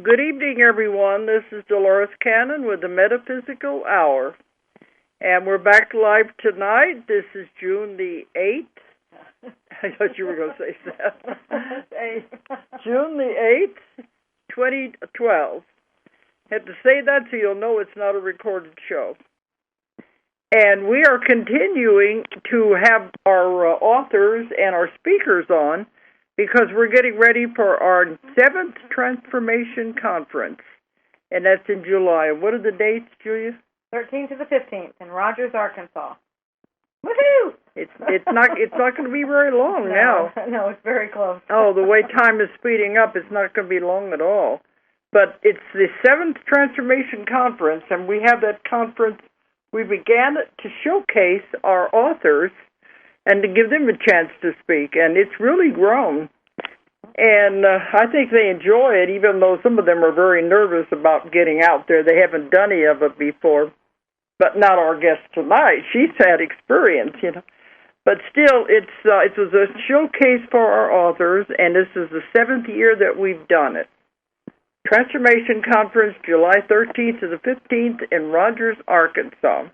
Good evening, everyone. This is Dolores Cannon with the Metaphysical Hour. And we're back live tonight. This is June the 8th. I thought you were going to say that. June the 8th, 2012. Had to say that so you'll know it's not a recorded show. And we are continuing to have our authors and our speakers on because we're getting ready for our 7th Transformation Conference. And that's in July. What are the dates, Julia? 13th to the 15th in Rogers, Arkansas. Woohoo! It's not going to be very long now. No, it's very close. Oh, the way time is speeding up, it's not going to be long at all. But it's the 7th Transformation Conference, and we have that conference. We began to showcase our authors and to give them a chance to speak, and it's really grown. And I think they enjoy it, even though some of them are very nervous about getting out there. They haven't done any of it before, but not our guest tonight. She's had experience, you know. But still, it was a showcase for our authors, and this is the 7th year that we've done it. Transformation Conference, July 13th to the 15th in Rogers, Arkansas.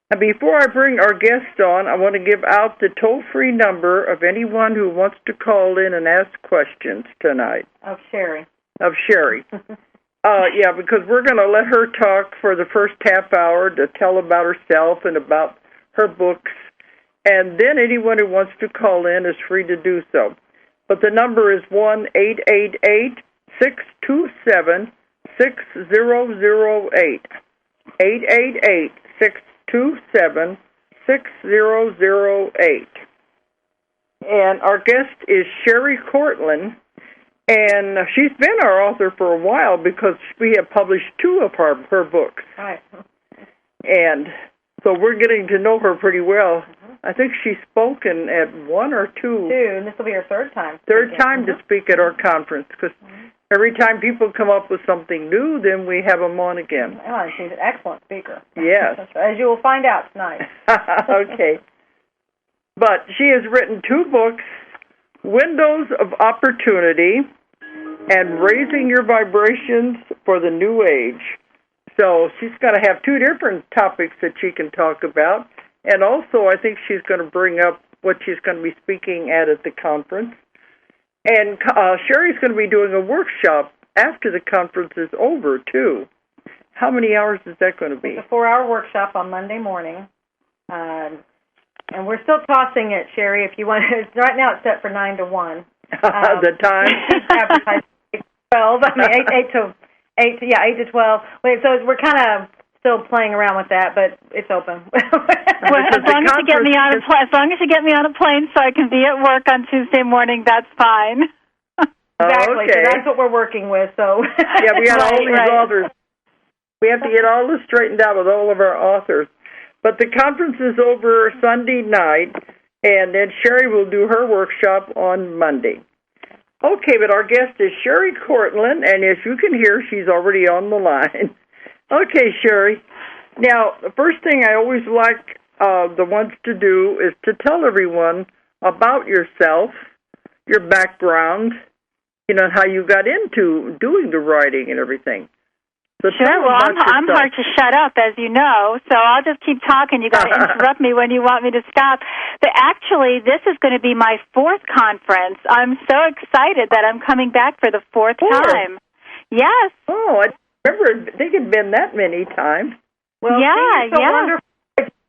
And before I bring our guest on, I want to give out the toll-free number of anyone who wants to call in and ask questions tonight. Of Sheri. Yeah, because we're going to let her talk for the first half hour to tell about herself and about her books. And then anyone who wants to call in is free to do so. But the number is 1-888-627-6008. 888-627-6008. And our guest is Sheri Cortland, and she's been our author for a while because we have published 2 of her books. Right. And so we're getting to know her pretty well. I think she's spoken at 1 or 2. 2, and this will be her 3rd time. Third time to speak at our conference, because every time people come up with something new, then we have them on again. Oh, she's an excellent speaker. Yes. As you will find out tonight. Okay. But she has written 2 books, Windows of Opportunity and Raising Your Vibrations for the New Age. So she's going to have 2 different topics that she can talk about. And also, I think she's going to bring up what she's going to be speaking at the conference. And Sheri's going to be doing a workshop after the conference is over, too. How many hours is that going to be? It's a 4-hour workshop on Monday morning. And we're still tossing it, Sheri, if you want. Right now it's set for 9 to 1. The time? Advertised 12. I mean, 8 to 12. Wait, so we're kind of still playing around with that, but it's open. Well, as long as you get me on a plane so I can be at work on Tuesday morning, that's fine. Exactly. Okay. So that's what we're working with. So yeah, we got all these authors. We have to get all this straightened out with all of our authors. But the conference is over Sunday night, and then Sheri will do her workshop on Monday. Okay, but our guest is Sheri Cortland, and as you can hear, she's already on the line. Okay, Sheri. Now, the first thing I always like the ones to do is to tell everyone about yourself, your background, you know, how you got into doing the writing and everything. So sure, well, I'm hard to shut up, as you know, so I'll just keep talking. You got to interrupt me when you want me to stop. But actually, this is going to be my 4th conference. I'm so excited that I'm coming back for the 4th time. Yes. Oh, I remember they had been that many times. Well, yeah. Wonderful.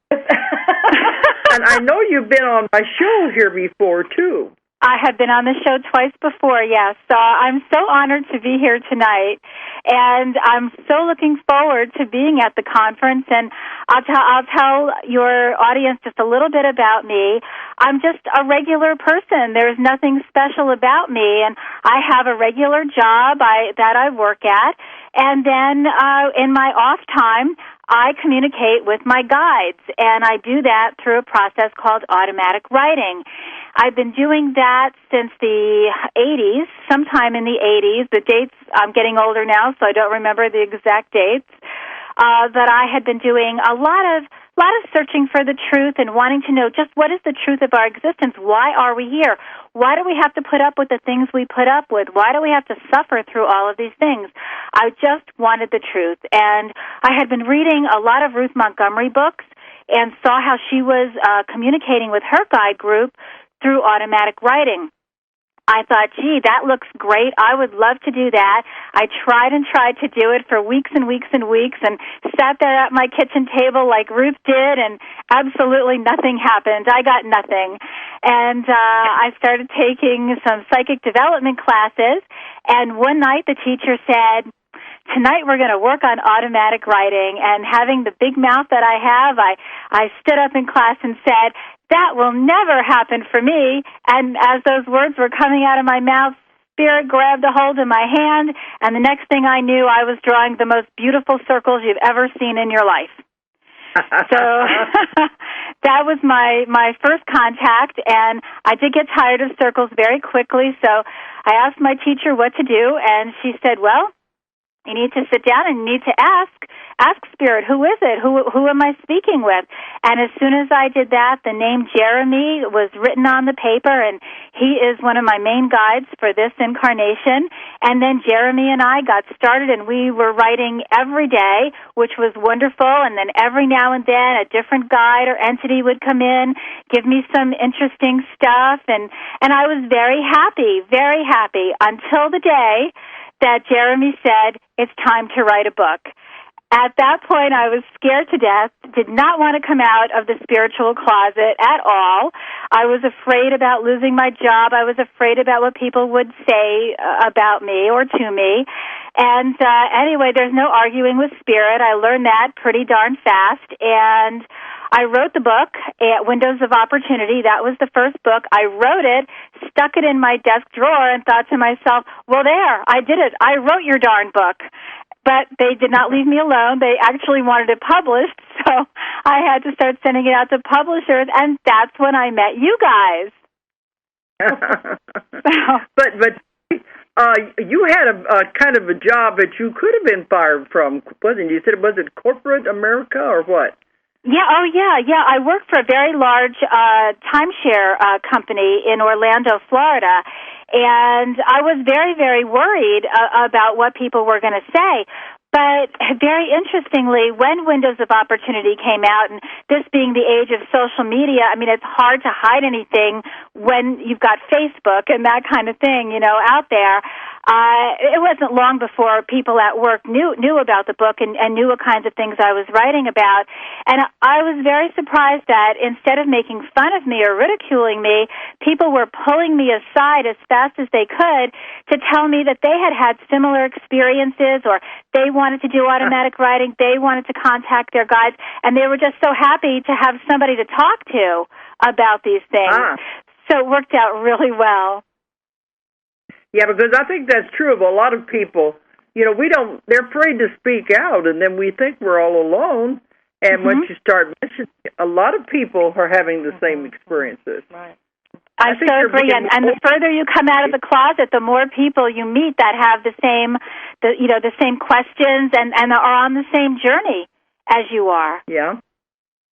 And I know you've been on my show here before, too. I have been on the show twice before, yes. So I'm so honored to be here tonight, and I'm so looking forward to being at the conference. And I'll tell your audience just a little bit about me. I'm just a regular person. There's nothing special about me, and I have a regular job that I work at, and then in my off time, I communicate with my guides, and I do that through a process called automatic writing. I've been doing that since the 80s, sometime in the 80s. The dates, I'm getting older now, so I don't remember the exact dates. But I had been doing a lot of lot of searching for the truth and wanting to know just what is the truth of our existence. Why are we here? Why do we have to put up with the things we put up with? Why do we have to suffer through all of these things? I just wanted the truth. And I had been reading a lot of Ruth Montgomery books and saw how she was communicating with her guide group through automatic writing. I thought, gee, that looks great. I would love to do that. I tried and tried to do it for weeks and weeks and weeks and sat there at my kitchen table like Ruth did, and absolutely nothing happened. I got nothing. And I started taking some psychic development classes, and one night the teacher said, tonight we're going to work on automatic writing. And having the big mouth that I have, I stood up in class and said, that will never happen for me. And as those words were coming out of my mouth, Spirit grabbed a hold of my hand, and the next thing I knew, I was drawing the most beautiful circles you've ever seen in your life. So that was my first contact, and I did get tired of circles very quickly, so I asked my teacher what to do, and she said, well, you need to sit down and you need to ask Spirit, who is it? Who am I speaking with? And as soon as I did that, the name Jeremy was written on the paper, and he is one of my main guides for this incarnation. And then Jeremy and I got started, and we were writing every day, which was wonderful. And then every now and then, a different guide or entity would come in, give me some interesting stuff, and I was very happy until the day that Jeremy said, it's time to write a book. At that point, I was scared to death, did not want to come out of the spiritual closet at all. I was afraid about losing my job. I was afraid about what people would say about me or to me. And anyway, there's no arguing with Spirit. I learned that pretty darn fast. And I wrote the book, Windows of Opportunity. That was the first book. I wrote it, stuck it in my desk drawer, and thought to myself, well, there, I did it. I wrote your darn book. But they did not leave me alone. They actually wanted it published, so I had to start sending it out to publishers, and that's when I met you guys. But you had a kind of a job that you could have been fired from, wasn't you? You said, was it corporate America or what? Yeah, I worked for a very large timeshare company in Orlando, Florida, and I was very, very worried about what people were going to say. But very interestingly, when Windows of Opportunity came out, and this being the age of social media, I mean, it's hard to hide anything when you've got Facebook and that kind of thing, out there. It wasn't long before people at work knew about the book and knew what kinds of things I was writing about. And I was very surprised that instead of making fun of me or ridiculing me, people were pulling me aside as fast as they could to tell me that they had similar experiences, or they wanted to do automatic writing, they wanted to contact their guides, and they were just so happy to have somebody to talk to about these things. So it worked out really well. Yeah, because I think that's true of a lot of people. They're afraid to speak out, and then we think we're all alone. And once you start mentioning, a lot of people are having the same experiences. Right. I so agree, and the further you come out of the closet, the more people you meet that have the same questions and are on the same journey as you are. Yeah.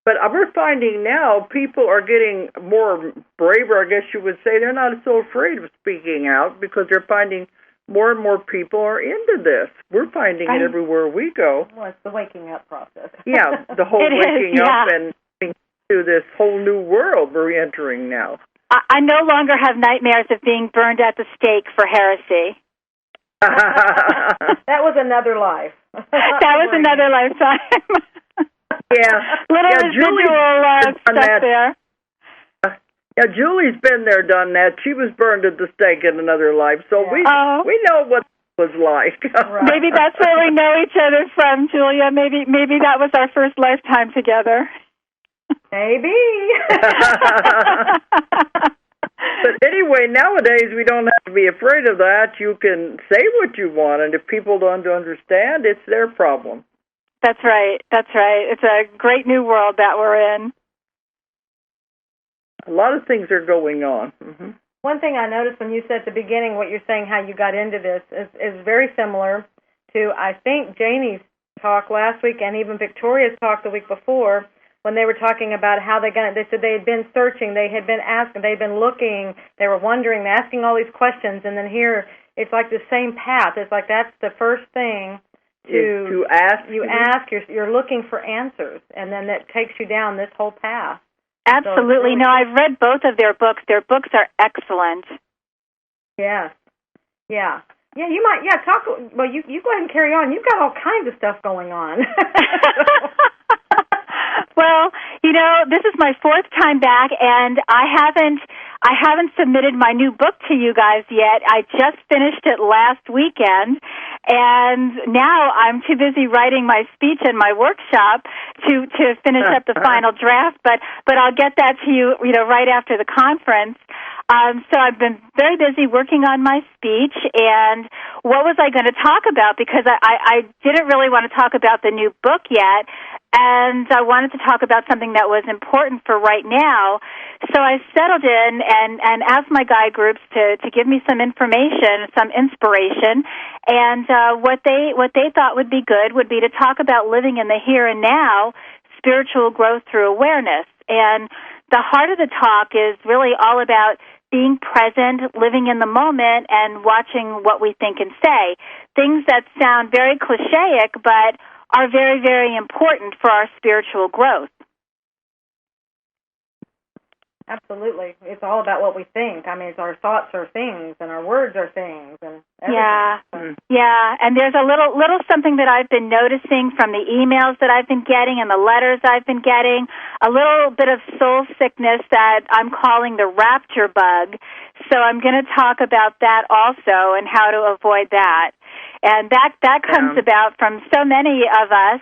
But we're finding now people are getting more braver, I guess you would say. They're not so afraid of speaking out because they're finding more and more people are into this. We're finding it everywhere we go. Well, it's the waking up process. Yeah, the whole waking up and into this whole new world we're entering now. I no longer have nightmares of being burned at the stake for heresy. That was another life. That was another lifetime. Yeah. Little residual stuff there. Yeah, Julie's been there, done that. She was burned at the stake in another life, so we know what it was like. Right. Maybe that's where we know each other from, Julia. Maybe that was our first lifetime together. Maybe. But anyway, nowadays we don't have to be afraid of that. You can say what you want, and if people don't understand, it's their problem. That's right. It's a great new world that we're in. A lot of things are going on. Mm-hmm. One thing I noticed when you said at the beginning, what you're saying, how you got into this, is very similar to, I think, Janie's talk last week and even Victoria's talk the week before when they were talking about how they said they had been searching, they had been asking, they had been looking, they were wondering, asking all these questions, and then here it's like the same path. It's like that's the first thing to ask. You ask, you're looking for answers, and then that takes you down this whole path. Absolutely. So no, I've read both of their books. Their books are excellent. Yes. Yeah. Yeah, you might, talk, well, you go ahead and carry on. You've got all kinds of stuff going on. Well, this is my fourth time back, and I haven't submitted my new book to you guys yet. I just finished it last weekend, and now I'm too busy writing my speech and my workshop to finish up the final draft, but I'll get that to you, right after the conference. So I've been very busy working on my speech, and what was I going to talk about? Because I didn't really want to talk about the new book yet, and I wanted to talk about something that was important for right now. So I settled in and asked my guide groups to give me some information, some inspiration, and what they thought would be good would be to talk about living in the here and now, spiritual growth through awareness. And the heart of the talk is really all about being present, living in the moment, and watching what we think and say. Things that sound very clichéic, but are very, very important for our spiritual growth. Absolutely. It's all about what we think. I mean, our thoughts are things, and our words are things, and everything. Yeah, yeah. And there's a little something that I've been noticing from the emails that I've been getting and the letters I've been getting, a little bit of soul sickness that I'm calling the Rapture Bug. So I'm going to talk about that also and how to avoid that. And that comes about from so many of us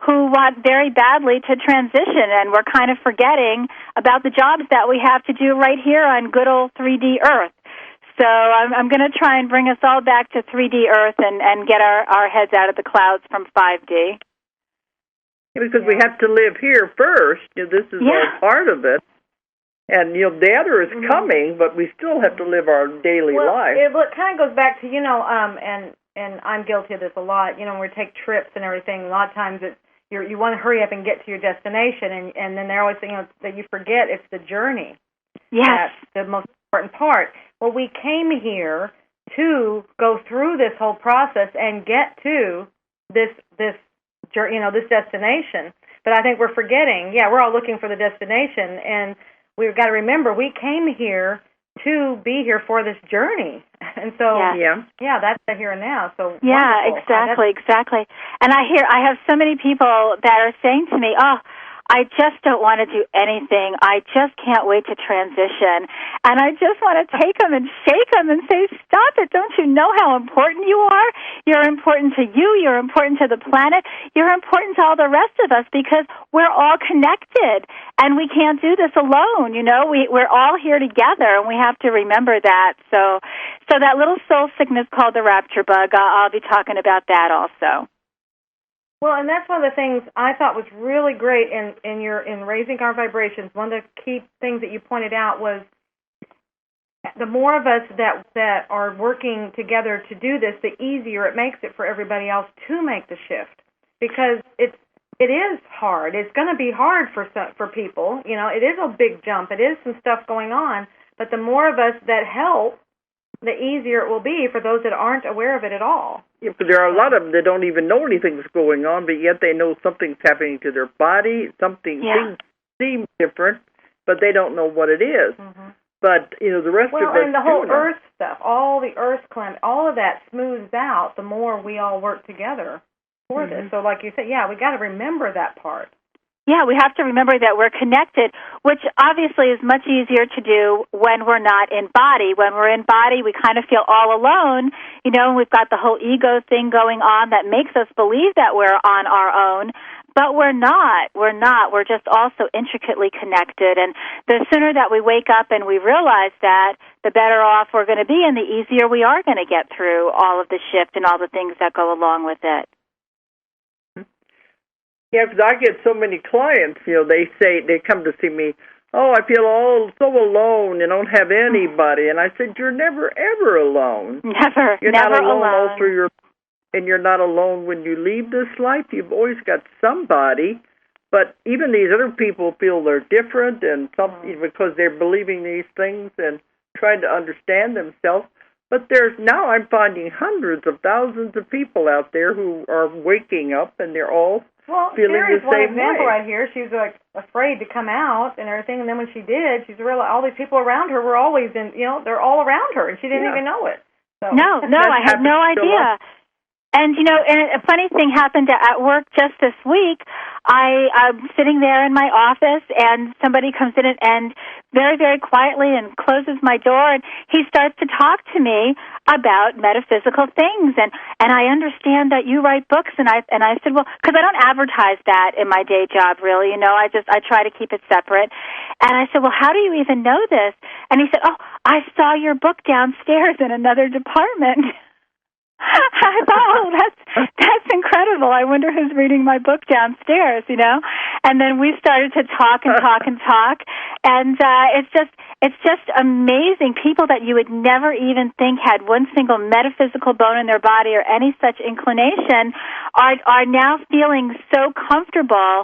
who want very badly to transition, and we're kind of forgetting about the jobs that we have to do right here on good old 3D Earth. So I'm going to try and bring us all back to 3D Earth and get our heads out of the clouds from 5D. Because we have to live here first. This is all part of it. And, the other is coming, but we still have to live our daily life. It kind of goes back to, and I'm guilty of this a lot, when we take trips and everything, a lot of times it's, you want to hurry up and get to your destination, and then they're always saying that you forget it's the journey. Yes. That's the most important part. Well, we came here to go through this whole process and get to this destination. But I think we're forgetting, we're all looking for the destination, and we've got to remember we came here to be here for this journey. And so, that's the here and now. So wonderful. Exactly. And I have so many people that are saying to me, I just don't want to do anything. I just can't wait to transition. And I just want to take them and shake them and say, stop it. Don't you know how important you are? You're important to you. You're important to the planet. You're important to all the rest of us because we're all connected. And we can't do this alone. We're all here together, and we have to remember that. So that little soul sickness called the Rapture Bug, I'll be talking about that also. Well, and that's one of the things I thought was really great in raising our vibrations. One of the key things that you pointed out was the more of us that are working together to do this, the easier it makes it for everybody else to make the shift. Because it is hard. It's going to be hard for people. It is a big jump. It is some stuff going on. But the more of us that help, the easier it will be for those that aren't aware of it at all. Yeah, but there are a lot of them that don't even know anything's going on, but yet they know something's happening to their body, things seem different, but they don't know what it is. Mm-hmm. But, the rest of us... Well, and the whole earth stuff, all the earth climate, all of that smooths out the more we all work together for this. So like you said, we got to remember that part. Yeah, we have to remember that we're connected, which obviously is much easier to do when we're not in body. When we're in body, we kind of feel all alone, and we've got the whole ego thing going on that makes us believe that we're on our own, but we're not. We're not. We're just also intricately connected, and the sooner that we wake up and we realize that, the better off we're going to be, and the easier we are going to get through all of the shift and all the things that go along with it. Yeah, because I get so many clients, they come to see me, I feel so alone and don't have anybody. And I said, you're never, ever alone. Never, you're never not alone. alone. All through and you're not alone when you leave this life. You've always got somebody But even these other people feel they're different, and because they're believing these things and trying to understand themselves. But now I'm finding hundreds of thousands of people out there who are waking up, and they're all feeling the same way. Sherri's one example right here. She was afraid to come out and everything, and then when she did, she's realized all these people around her were always they're all around her, and she didn't even know it. So. No, I had no idea. And, and a funny thing happened at work just this week. I'm sitting there in my office, and somebody comes in and very, very quietly and closes my door, and he starts to talk to me about metaphysical things. And I understand that you write books, and I said, well, because I don't advertise that in my day job, really. I try to keep it separate. And I said, well, how do you even know this? And he said, oh, I saw your book downstairs in another department. I thought, that's incredible. I wonder who's reading my book downstairs, And then we started to talk and talk and talk, and it's just amazing. People that you would never even think had one single metaphysical bone in their body or any such inclination are now feeling so comfortable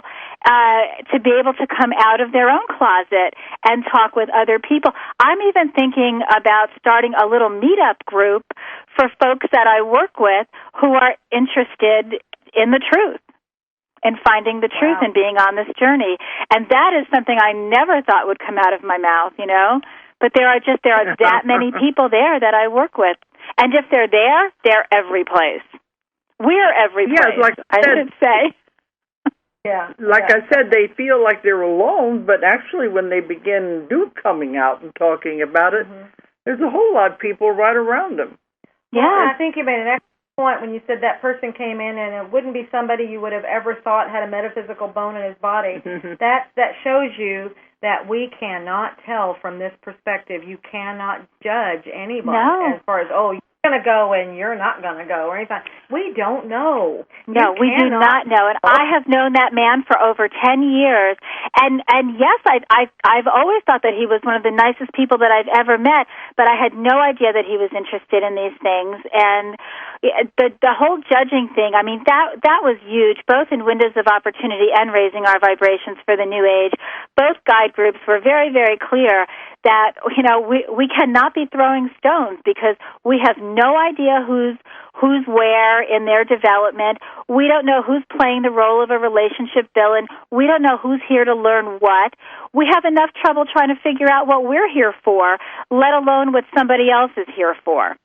to be able to come out of their own closet and talk with other people. I'm even thinking about starting a little meetup group for folks that I work with who are interested in the truth and finding the truth and being on this journey. And that is something I never thought would come out of my mouth, But there are that many people there that I work with. And if they're there, they're every place. We're every place, like I should say. Yeah. I said, they feel like they're alone, but actually when they begin coming out and talking about it, there's a whole lot of people right around them. Yeah, I think you made an excellent point when you said that person came in and it wouldn't be somebody you would have ever thought had a metaphysical bone in his body. That shows you that we cannot tell from this perspective. You cannot judge anybody as far as, you're going to go and you're not going to go or anything. We don't know. No, we do not know. And I have known that man for over 10 years. And yes, I've always thought that he was one of the nicest people that I've ever met, but I had no idea that he was interested in these things. And the whole judging thing, that was huge, both in Windows of Opportunity and Raising Our Vibrations for the New Age. Both guide groups were very, very clear that, we cannot be throwing stones because we have no idea who's where in their development. We don't know who's playing the role of a relationship villain. We don't know who's here to learn what. We have enough trouble trying to figure out what we're here for, let alone what somebody else is here for.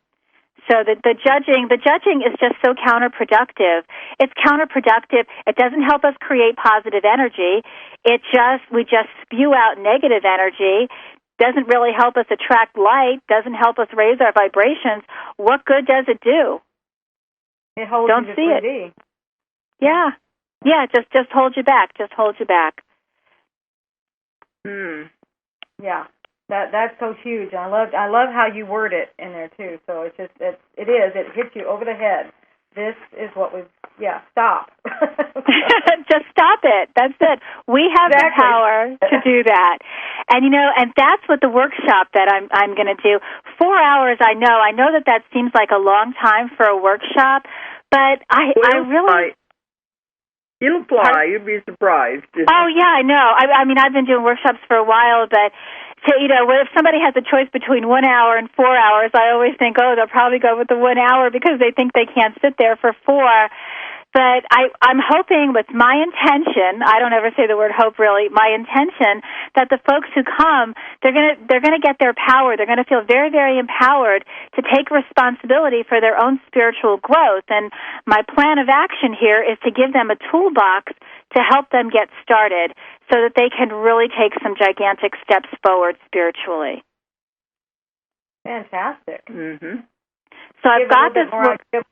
So the judging is just so counterproductive. It's counterproductive. It doesn't help us create positive energy. We just spew out negative energy. Doesn't really help us attract light, doesn't help us raise our vibrations. What good does it do? It holds Don't you to see 3D. It. Yeah. Just hold you back. Just hold you back. Yeah, that's so huge. I love how you word it in there too. So it hits you over the head. This is what stop. Just stop it. That's it. We have the power to do that. And, and that's what the workshop that I'm going to do. 4 hours, I know that seems like a long time for a workshop, but I really... It'll fly. You'll be surprised. Oh, yeah, I know. I've been doing workshops for a while, but if somebody has a choice between 1 hour and 4 hours, I always think, they'll probably go with the 1 hour because they think they can't sit there for 4. But I'm hoping with my intention, I don't ever say the word hope really, my intention that the folks who come, they're gonna get their power. They're gonna feel very, very empowered to take responsibility for their own spiritual growth. And my plan of action here is to give them a toolbox to help them get started so that they can really take some gigantic steps forward spiritually. Fantastic. So I've got this.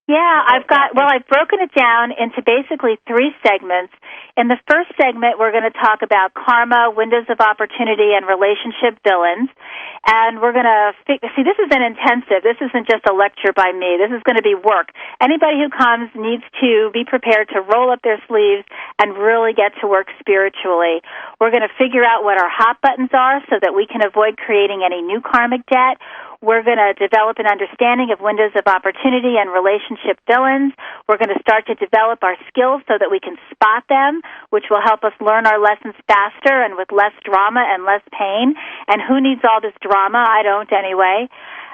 Yeah, I've broken it down into basically 3 segments. In the first segment, we're going to talk about karma, windows of opportunity, and relationship villains. And we're going to see, this is an intensive. This isn't just a lecture by me. This is going to be work. Anybody who comes needs to be prepared to roll up their sleeves and really get to work spiritually. We're going to figure out what our hot buttons are so that we can avoid creating any new karmic debt. We're going to develop an understanding of windows of opportunity and relationship fill-ins. We're going to start to develop our skills so that we can spot them, which will help us learn our lessons faster and with less drama and less pain. And who needs all this drama? I don't anyway.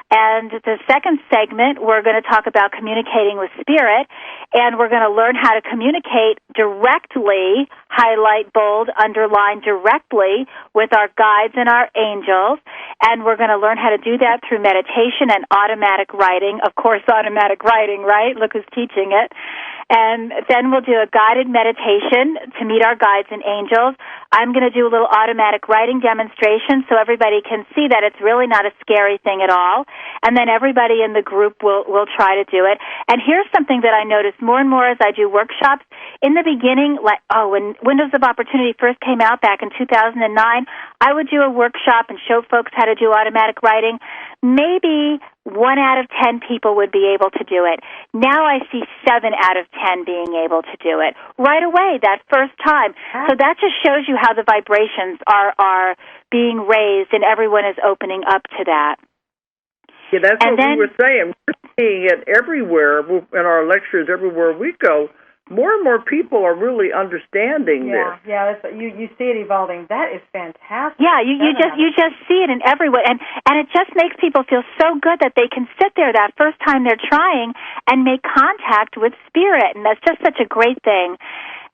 And the second segment, we're going to talk about communicating with spirit, and we're going to learn how to communicate directly, highlight, bold, underline directly with our guides and our angels. And we're going to learn how to do that through meditation and automatic writing. Of course, automatic writing, right? Look who's teaching it. And then we'll do a guided meditation to meet our guides and angels. I'm going to do a little automatic writing demonstration so everybody can see that it's really not a scary thing at all. And then everybody in the group will try to do it. And here's something that I notice more and more as I do workshops. In the beginning, when Windows of Opportunity first came out back in 2009, I would do a workshop and show folks how to do automatic writing. Maybe 1 out of 10 people would be able to do it. Now I see 7 out of 10 being able to do it right away that first time. So that just shows you how the vibrations are being raised and everyone is opening up to that. Yeah, that's what we were saying. We're seeing it everywhere in our lectures, everywhere we go. More and more people are really understanding this. Yeah, you see it evolving. That is fantastic. Yeah, you just see it in everyone, and it just makes people feel so good that they can sit there that first time they're trying and make contact with spirit, and that's just such a great thing.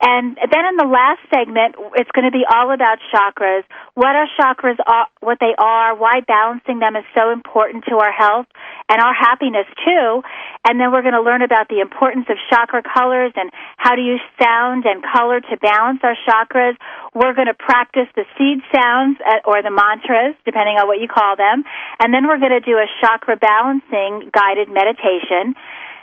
And then in the last segment, it's going to be all about chakras, what our chakras are, what they are, why balancing them is so important to our health and our happiness too. And then we're going to learn about the importance of chakra colors and how to use sound and color to balance our chakras. We're going to practice the seed sounds or the mantras, depending on what you call them. And then we're going to do a chakra balancing guided meditation.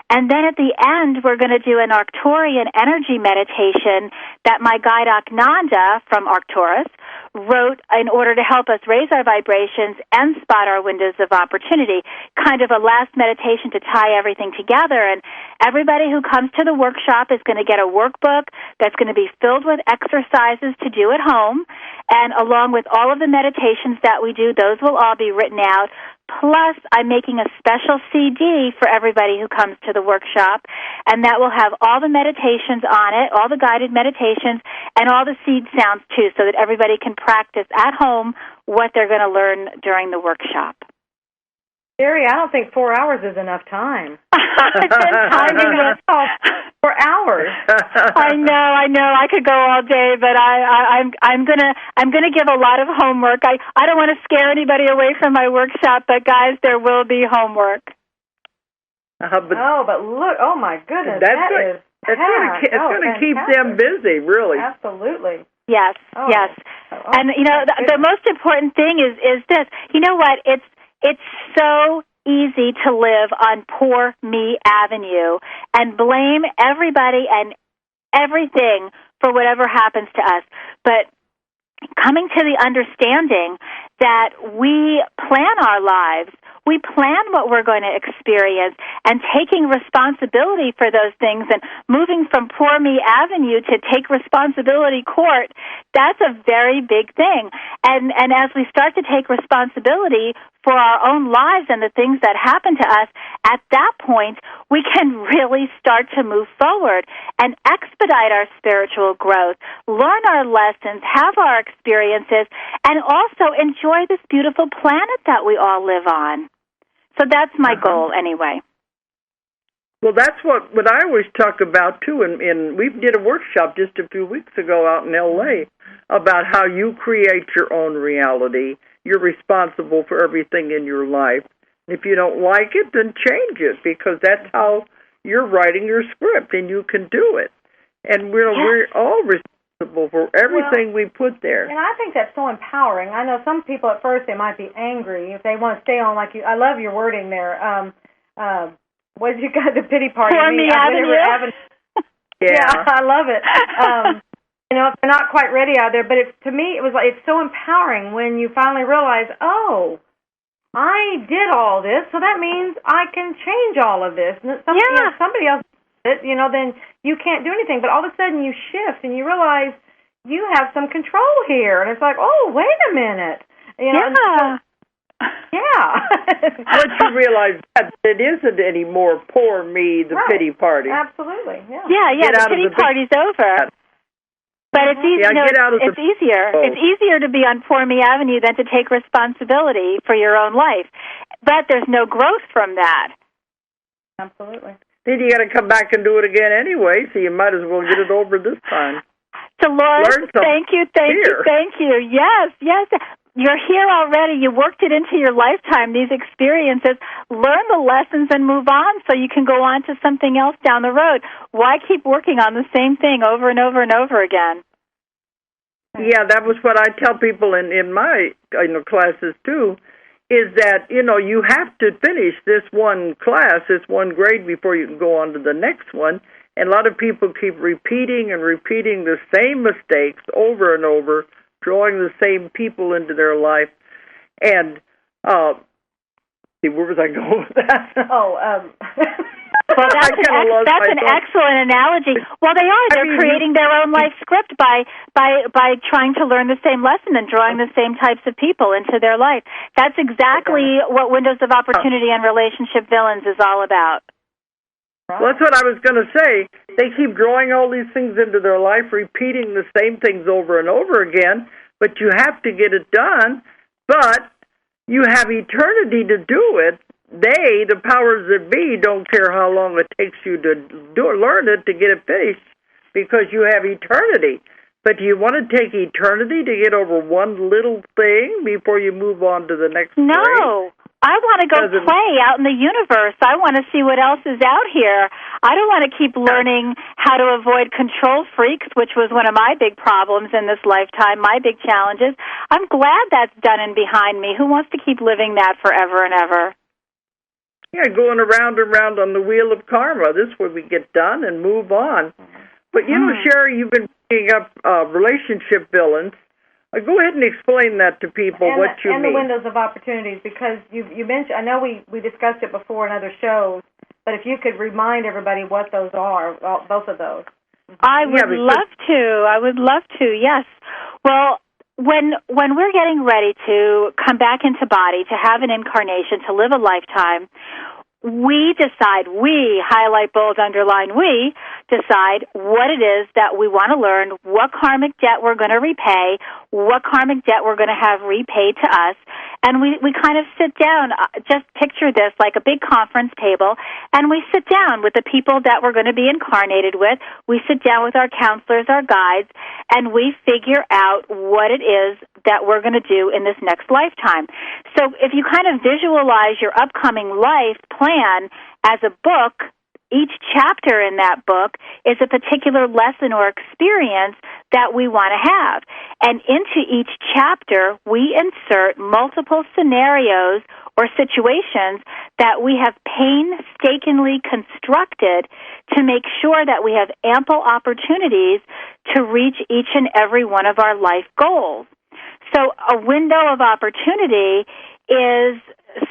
And then at the end, we're going to do an Arcturian energy meditation that my guide Aknanda from Arcturus wrote in order to help us raise our vibrations and spot our windows of opportunity, kind of a last meditation to tie everything together. And everybody who comes to the workshop is going to get a workbook that's going to be filled with exercises to do at home. And along with all of the meditations that we do, those will all be written out. Plus, I'm making a special CD for everybody who comes to the workshop, and that will have all the meditations on it, all the guided meditations, and all the seed sounds, too, so that everybody can practice at home what they're going to learn during the workshop. Sherri, I don't think 4 hours is enough time. I've been timing myself for hours. I know. I could go all day, but I'm gonna give a lot of homework. I don't want to scare anybody away from my workshop, but guys, there will be homework. But look! Oh my goodness, it's going to keep them busy, really. Absolutely. Yes, yes. And the most important thing is this. You know what? It's so easy to live on Poor Me Avenue and blame everybody and everything for whatever happens to us. But coming to the understanding that we plan our lives, we plan what we're going to experience, and taking responsibility for those things and moving from Poor Me Avenue to take responsibility court, that's a very big thing. And as we start to take responsibility for our own lives and the things that happen to us, at that point, we can really start to move forward and expedite our spiritual growth, learn our lessons, have our experiences, and also enjoy this beautiful planet that we all live on. So that's my goal anyway. Well, that's what I always talk about, too. And we did a workshop just a few weeks ago out in L.A. about how you create your own reality. You're responsible for everything in your life. If you don't like it, then change it, because that's how you're writing your script, and you can do it. And we're all responsible for everything we put there. And I think that's so empowering. I know some people at first, they might be angry if they want to stay on like you. I love your wording there. What did you got, the pity party? Poor Me Avenue. Yeah, I love it. If they're not quite ready out there, but to me, it was like it's so empowering when you finally realize, oh, I did all this, so that means I can change all of this. And somebody else did it, then you can't do anything. But all of a sudden, you shift and you realize you have some control here, and it's like, oh, wait a minute, Yeah. Once you realize that it isn't anymore poor me, the pity party. Absolutely, yeah. Yeah, the pity party's over. But it's easy. It's easier. It's easier to be on Poor Me Avenue than to take responsibility for your own life. But there's no growth from that. Absolutely. Then you got to come back and do it again anyway, so you might as well get it over this time. Dolores, thank you. Yes. You're here already. You worked it into your lifetime, these experiences. Learn the lessons and move on so you can go on to something else down the road. Why keep working on the same thing over and over and over again? Yeah, that was what I tell people in my classes, too, is that, you have to finish this one class, this one grade, before you can go on to the next one. And a lot of people keep repeating the same mistakes over and over, drawing the same people into their life. And, where was I going with that? Well, that's an excellent analogy. Well, they are. They're creating their own life script by trying to learn the same lesson and drawing the same types of people into their life. That's exactly what Windows of Opportunity and Relationship Villains is all about. Well, that's what I was going to say. They keep drawing all these things into their life, repeating the same things over and over again, but you have to get it done, but you have eternity to do it. They, the powers that be, don't care how long it takes you to learn it to get it finished, because you have eternity. But do you want to take eternity to get over one little thing before you move on to the next No. grade? I want to go play out in the universe. I want to see what else is out here. I don't want to keep learning how to avoid control freaks, which was one of my big problems in this lifetime, my big challenges. I'm glad that's done and behind me. Who wants to keep living that forever and ever? Yeah, going around and around on the wheel of karma. This is where we get done and move on. But, Sheri, you've been bringing up relationship villains. Go ahead and explain that to people, what you mean. And the windows of opportunities, because you mentioned, I know we discussed it before in other shows, but if you could remind everybody what those are, both of those. I would love to, yes. Well, when we're getting ready to come back into body, to have an incarnation, to live a lifetime, we decide, highlight, bold, underline, we decide what it is that we want to learn, what karmic debt we're going to repay, what karmic debt we're going to have repaid to us, and we kind of sit down, just picture this like a big conference table, and we sit down with the people that we're going to be incarnated with, we sit down with our counselors, our guides, and we figure out what it is that we're going to do in this next lifetime. So if you kind of visualize your upcoming life plan as a book, each chapter in that book is a particular lesson or experience that we want to have. And into each chapter, we insert multiple scenarios or situations that we have painstakingly constructed to make sure that we have ample opportunities to reach each and every one of our life goals. So a window of opportunity is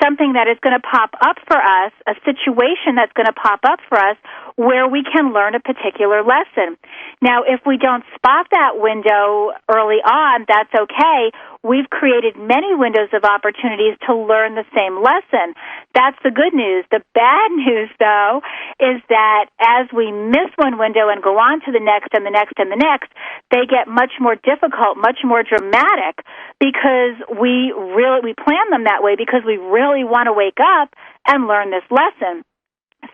something that is going to pop up for us, a situation that's going to pop up for us where we can learn a particular lesson. Now, if we don't spot that window early on, that's okay. We've created many windows of opportunities to learn the same lesson. That's the good news. The bad news, though, is that as we miss one window and go on to the next and the next and the next, they get much more difficult, much more dramatic, because we plan them that way because we really want to wake up and learn this lesson.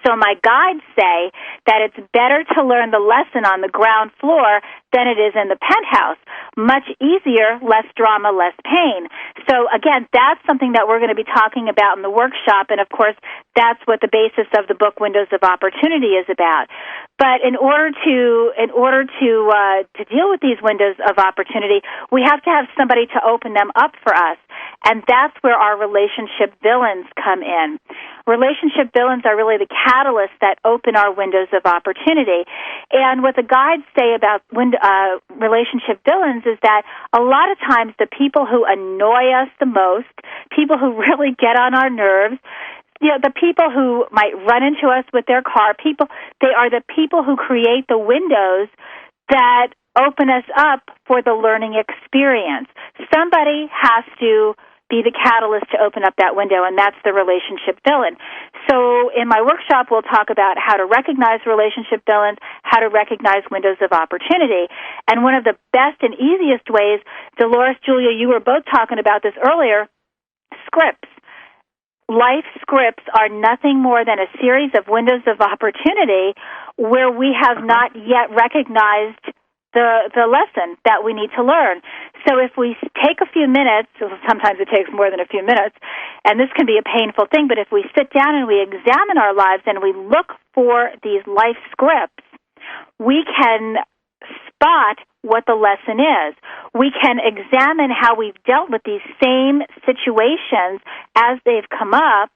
So my guides say that it's better to learn the lesson on the ground floor than it is in the penthouse. Much easier, less drama, less pain. So again, that's something that we're going to be talking about in the workshop, and of course, that's what the basis of the book Windows of Opportunity is about. But in order to deal with these windows of opportunity, we have to have somebody to open them up for us, and that's where our relationship villains come in. Relationship villains are really the catalysts that open our windows of opportunity. And what the guides say about relationship villains is that a lot of times the people who annoy us the most, people who really get on our nerves, the people who might run into us with their car, they are the people who create the windows that open us up for the learning experience. Somebody has to be the catalyst to open up that window, and that's the relationship villain. So in my workshop, we'll talk about how to recognize relationship villains, how to recognize windows of opportunity. And one of the best and easiest ways, Dolores, Julia, you were both talking about this earlier, scripts. Life scripts are nothing more than a series of windows of opportunity where we have not yet recognized the lesson that we need to learn. So if we take a few minutes, sometimes it takes more than a few minutes, and this can be a painful thing, but if we sit down and we examine our lives and we look for these life scripts, we can spot what the lesson is. We can examine how we've dealt with these same situations as they've come up,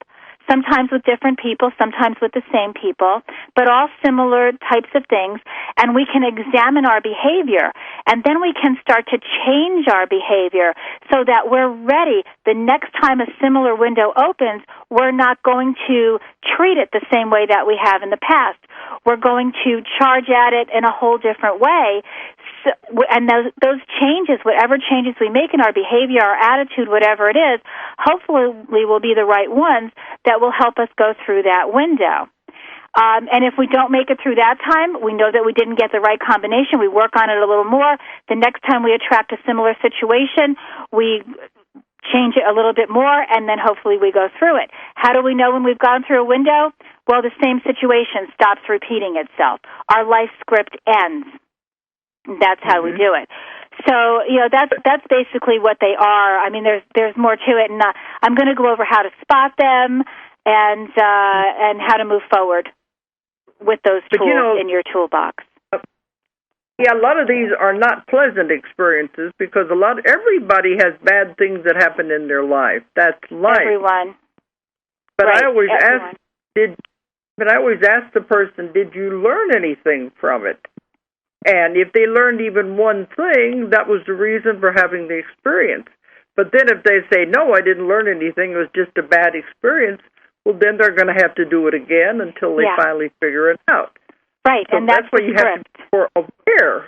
sometimes with different people, sometimes with the same people, but all similar types of things, and we can examine our behavior, and then we can start to change our behavior so that we're ready. The next time a similar window opens, we're not going to treat it the same way that we have in the past. We're going to charge at it in a whole different way. So, and those changes, whatever changes we make in our behavior, our attitude, whatever it is, hopefully will be the right ones that will help us go through that window. And if we don't make it through that time, we know that we didn't get the right combination. We work on it a little more. The next time we attract a similar situation, we change it a little bit more, and then hopefully we go through it. How do we know when we've gone through a window? Well, the same situation stops repeating itself. Our life script ends. That's how we do it. So, that's basically what they are. I mean, there's more to it, and I'm going to go over how to spot them and how to move forward with those tools in your toolbox. Yeah, a lot of these are not pleasant experiences because everybody has bad things that happen in their life. That's life. Everyone. But right. I always ask the person, did you learn anything from it? And if they learned even one thing, that was the reason for having the experience. But then if they say, no, I didn't learn anything, it was just a bad experience, well, then they're going to have to do it again until they finally figure it out. Right, so and that's why you have to be more aware,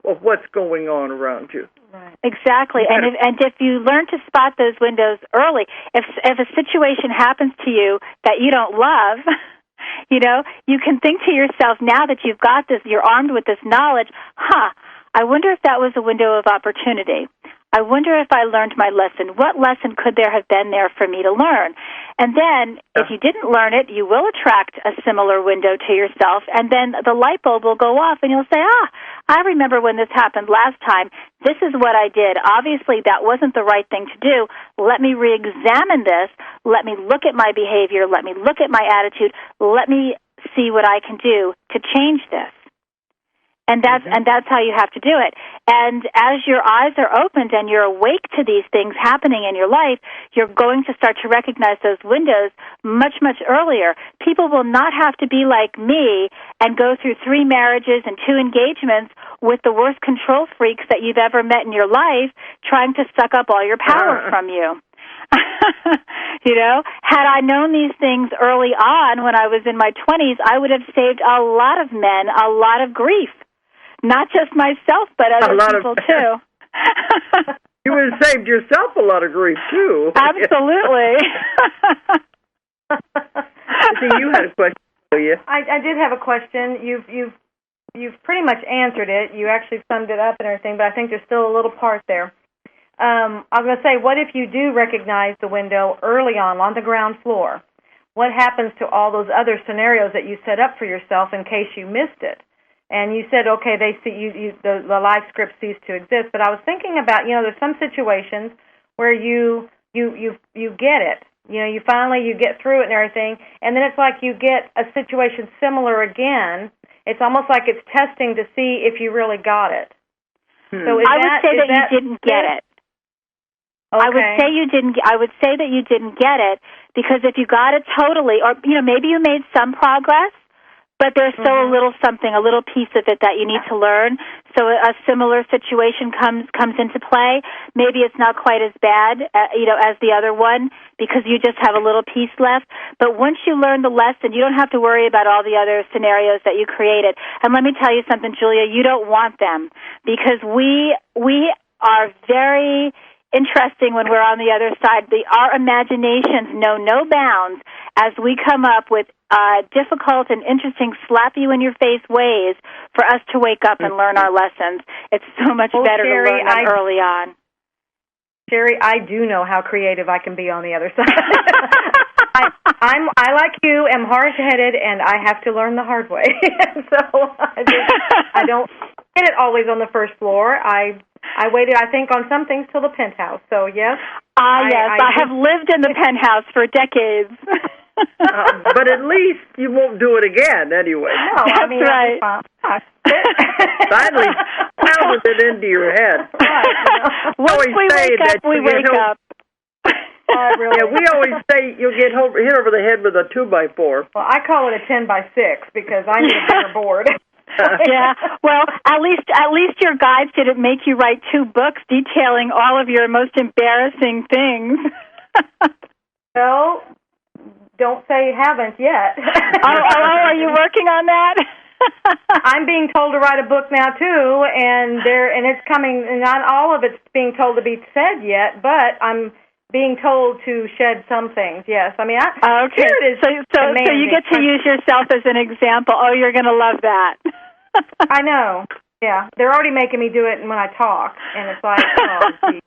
of what's going on around you. Right. Exactly, and if you learn to spot those windows early, if a situation happens to you that you don't love, you can think to yourself, now that you've got this, you're armed with this knowledge, I wonder if that was a window of opportunity. I wonder if I learned my lesson. What lesson could there have been there for me to learn? And then, if you didn't learn it, you will attract a similar window to yourself, and then the light bulb will go off, and you'll say, I remember when this happened last time. This is what I did. Obviously, that wasn't the right thing to do. Let me re-examine this. Let me look at my behavior. Let me look at my attitude. Let me see what I can do to change this. And that's how you have to do it. And as your eyes are opened and you're awake to these things happening in your life, you're going to start to recognize those windows much, much earlier. People will not have to be like me and go through 3 marriages and 2 engagements with the worst control freaks that you've ever met in your life trying to suck up all your power from you. Had I known these things early on when I was in my 20s, I would have saved a lot of men a lot of grief. Not just myself, but other people, too. You would have saved yourself a lot of grief, too. Absolutely. See, you had a question, do you? I did have a question. You've pretty much answered it. You actually summed it up and everything, but I think there's still a little part there. I was going to say, what if you do recognize the window early on the ground floor? What happens to all those other scenarios that you set up for yourself in case you missed it? And you said, okay, they see the life script cease to exist. But I was thinking about, there's some situations where you get it. You finally get through it and everything, and then it's like you get a situation similar again. It's almost like it's testing to see if you really got it. So I would say that you didn't get it. Okay. I would say that you didn't get it because if you got it totally, or maybe you made some progress, but there's still a little something, a little piece of it that you need to learn. So a similar situation comes into play. Maybe it's not quite as bad, as the other one because you just have a little piece left. But once you learn the lesson, you don't have to worry about all the other scenarios that you created. And let me tell you something, Julia, you don't want them because we are very interesting when we're on the other side. Our imaginations know no bounds as we come up with difficult and interesting slap-you-in-your-face ways for us to wake up and learn our lessons. It's so much better Sherri, to learn them early on. Sherri, I do know how creative I can be on the other side. I like you, am hard-headed, and I have to learn the hard way. So I don't get it always on the first floor. I waited, I think, on some things till the penthouse. So yes. I have lived in the penthouse for decades. But at least you won't do it again anyway. No, that's right. Finally pounded it into your head. Right, Once we wake up, we wake up. Really. Yeah, we always say you'll get hit over the head with a 2x4. Well, I call it a 10x6 because I need a bigger board. Yeah, well, at least your guides didn't make you write 2 books detailing all of your most embarrassing things. Well, don't say haven't yet. Are you working on that? I'm being told to write a book now too, and it's coming. Not all of it's being told to be said yet, but I'm being told to shed some things. Yes, I mean, okay. So you get to use yourself as an example. Oh, you're going to love that. I know. Yeah, they're already making me do it when I talk, and it's like, oh, geez.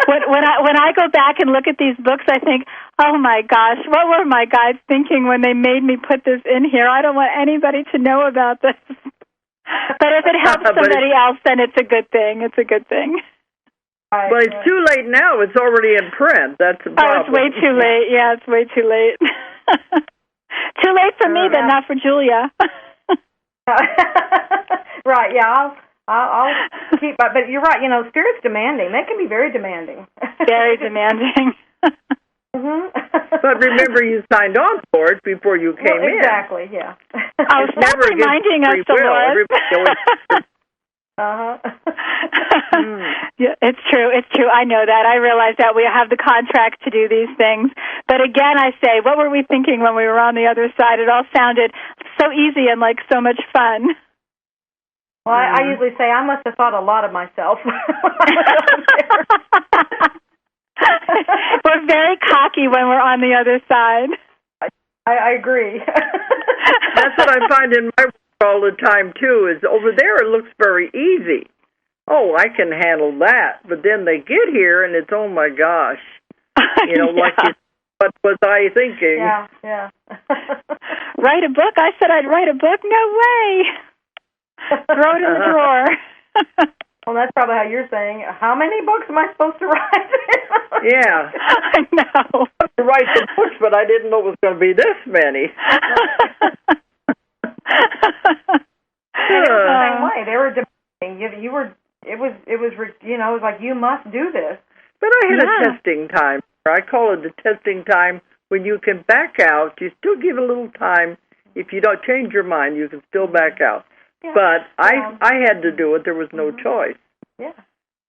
When I go back and look at these books, I think, oh my gosh, what were my guides thinking when they made me put this in here? I don't want anybody to know about this. But if it helps somebody else, then it's a good thing. It's a good thing. Well, it's too late now. It's already in print. That's the problem. Oh, it's way too late. Yeah, it's way too late. Too late for me, but not for Julia. Right, yeah, I'll keep, but you're right, Spirit's demanding. They can be very demanding. Very demanding. Mm-hmm. But remember, you signed on for it before you came in. Exactly, yeah. Oh, stop reminding us, Dolores. Yeah, it's true. It's true. I know that. I realize that we have the contract to do these things. But again, I say, what were we thinking when we were on the other side? It all sounded so easy and like so much fun. Well, I usually say I must have thought a lot of myself. We're very cocky when we're on the other side. I agree. That's what I find in my work all the time, too, is over there it looks very easy. Oh, I can handle that. But then they get here and it's, oh, my gosh. What was I thinking? Yeah. Write a book? I said I'd write a book? No way. Throw it in the drawer. Well, that's probably how you're saying. How many books am I supposed to write? Yeah. I know. To write the books, but I didn't know it was going to be this many. And it was the same way. They were demanding. You were. It was. It was like you must do this. But I had a testing time. I call it the testing time when you can back out. You still give a little time. If you don't change your mind, you can still back out. Yeah. But I had to do it. There was no choice. Yeah.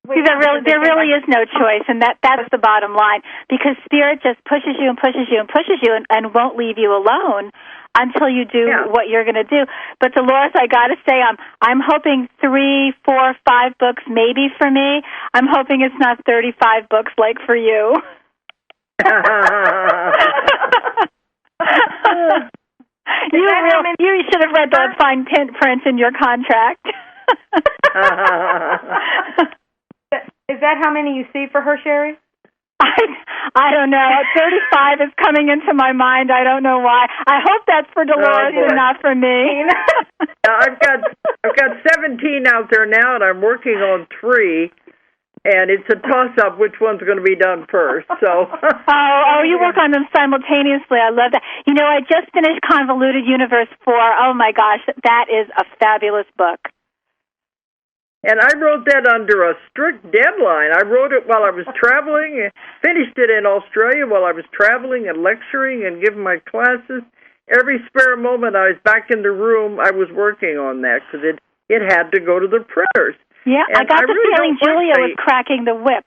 See, there really is no choice, and that's the bottom line, because Spirit just pushes you and pushes you and pushes you and won't leave you alone until you do what you're going to do. But Dolores, I got to say, I'm hoping 3, 4, 5 books maybe for me. I'm hoping it's not 35 books like for you. You should have read the fine print in your contract. Is that how many you see for her, Sherri? I don't know. 35 is coming into my mind. I don't know why. I hope that's for Dolores and not for me. I've got 17 out there now, and I'm working on 3. And it's a toss-up which one's going to be done first. So. You work on them simultaneously. I love that. I just finished Convoluted Universe 4. Oh, my gosh, that is a fabulous book. And I wrote that under a strict deadline. I wrote it while I was traveling, and finished it in Australia while I was traveling and lecturing and giving my classes. Every spare moment I was back in the room, I was working on that because it had to go to the printers. Yeah, and I got the feeling Julia was cracking the whip.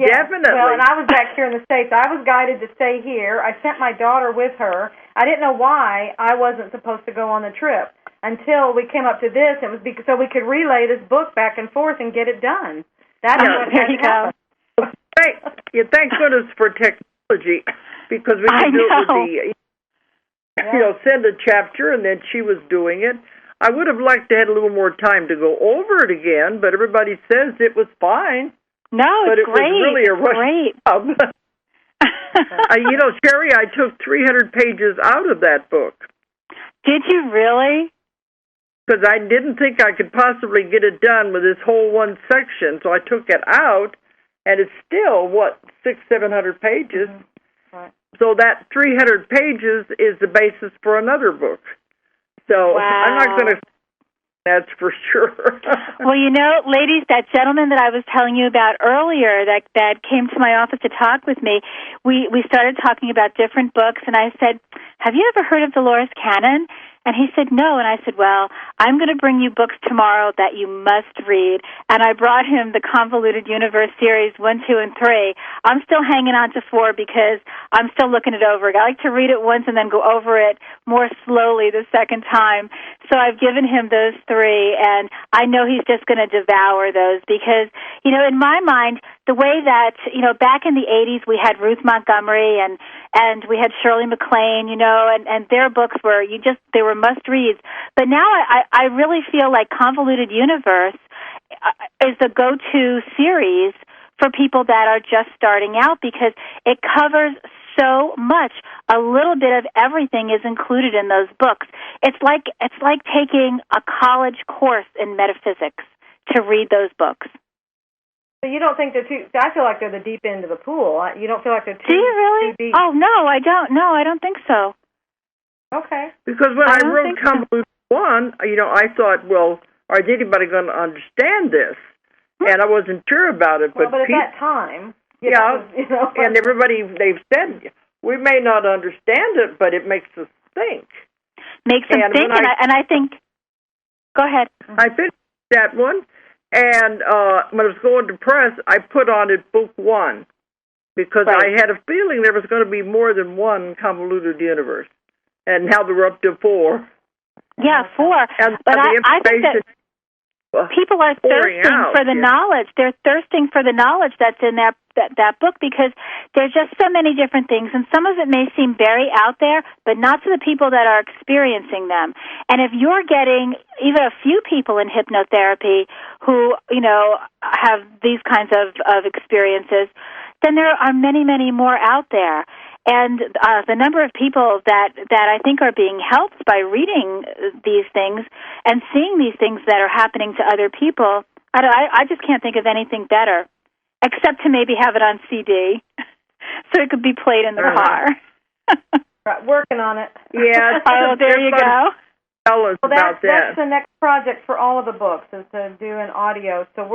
Yeah, definitely. Well, and I was back here in the States. I was guided to stay here. I sent my daughter with her. I didn't know why I wasn't supposed to go on the trip until we came up to this. It was so we could relay this book back and forth and get it done. That's what there you go. Thank goodness for technology, because we could do it with the, send a chapter, and then she was doing it. I would have liked to have a little more time to go over it again, but everybody says it was fine. No, but it's it great. was really a rush job. Sheri, I took 300 pages out of that book. Did you really? Because I didn't think I could possibly get it done with this whole one section, so I took it out, and it's still, 600-700 pages. Mm-hmm. Right. So that 300 pages is the basis for another book. So I'm not going to. That's for sure. Well, ladies, that gentleman that I was telling you about earlier that came to my office to talk with me, we started talking about different books, and I said, have you ever heard of Dolores Cannon? And he said, no. And I said, well, I'm going to bring you books tomorrow that you must read. And I brought him the Convoluted Universe series 1, 2, and 3. I'm still hanging on to 4 because I'm still looking it over. I like to read it once and then go over it more slowly the second time. So I've given him those 3, and I know he's just going to devour those because, in my mind, the way that, back in the 80s we had Ruth Montgomery and we had Shirley MacLaine, and their books were, they were must-reads. But now I really feel like Convoluted Universe is the go-to series for people that are just starting out because it covers so much. A little bit of everything is included in those books. It's like taking a college course in metaphysics to read those books. So you don't think they're too? I feel like they're the deep end of the pool. You don't feel like they're too? Do you really? Too deep? Oh no, I don't. No, I don't think so. Okay. Because when I wrote Convoluted 1, I thought, well, is anybody going to understand this? And I wasn't sure about it. But at that time, and everybody, they've said, we may not understand it, but it makes us think. Makes them think, and I think, go ahead. I finished that one, and when I was going to press, I put on it book 1, because I had a feeling there was going to be more than one Convoluted Universe. And now they're up to 4. Yeah, 4. But I think that people are thirsting for the knowledge. They're thirsting for the knowledge that's in that book because there's just so many different things, and some of it may seem very out there, but not to the people that are experiencing them. And if you're getting even a few people in hypnotherapy who, have these kinds of experiences, then there are many, many more out there. And the number of people that I think are being helped by reading these things and seeing these things that are happening to other people, I just can't think of anything better, except to maybe have it on CD so it could be played in the car. Right, working on it. Yeah. Oh, there you go. Tell us about that. That's the next project for all of the books is to do an audio. So